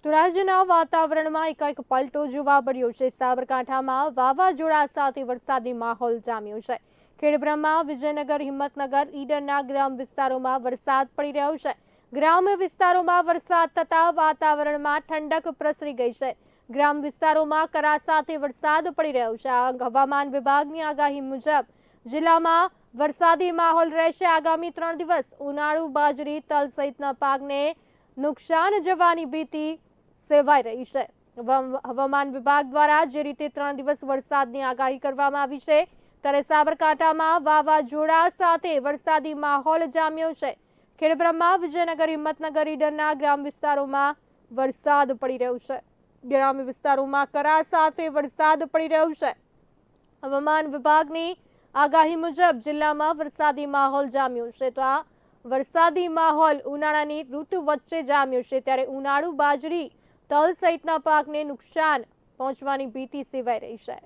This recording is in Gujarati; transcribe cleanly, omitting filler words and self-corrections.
તો રાજ્યના વાતાવરણમાં એકાએક પલટો જોવા મળ્યો છે। સાબરકાંઠામાં વાવાઝોડા સાથે વરસાદી માહોલ જામ્યો છે। ખેડબ્રહ્મા, વિજયનગર, હિંમતનગર, ઈડરના ગ્રામ વિસ્તારોમાં વરસાદ પડી રહ્યો છે। ગ્રામ્ય વિસ્તારોમાં વરસાદ થતા વાતાવરણમાં ઠંડક પ્રસરી ગઈ છે। ગ્રામ વિસ્તારોમાં કરા સાથે વરસાદ પડી રહ્યો છે। હવામાન વિભાગની આગાહી મુજબ જિલ્લામાં વરસાદી માહોલ રહેશે। આગામી 3 દિવસ ઉનાળુ બાજરી, તલ સહિતના પાકને નુકસાન જવાની ભીતિ સેવાઈ રહી છે। હવામાન વિભાગ દ્વારા જે રીતે 3 દિવસ વરસાદની આગાહી કરવામાં આવી છે, ત્યારે સાબરકાંઠામાં વાવાઝોડા સાથે વરસાદી માહોલ જામ્યો છે। ખેડબ્રહ્મા, વિજયનગર, હિંમતનગર, ઈડરના ગ્રામ વિસ્તારોમાં વરસાદ પડી રહ્યો છે। ગ્રામ્ય વિસ્તારોમાં કરા સાથે વરસાદ પડી રહ્યો છે। હવામાન વિભાગની આગાહી મુજબ જિલ્લામાં વરસાદી માહોલ જામ્યો છે। તો આ વરસાદી માહોલ ઉનાળાની ઋતુ વચ્ચે જામ્યો છે, ત્યારે ઉનાળુ બાજરી, તલ સહિતના પાકને નુકસાન પહોંચવાની ભીતિ સેવાઈ રહી છે।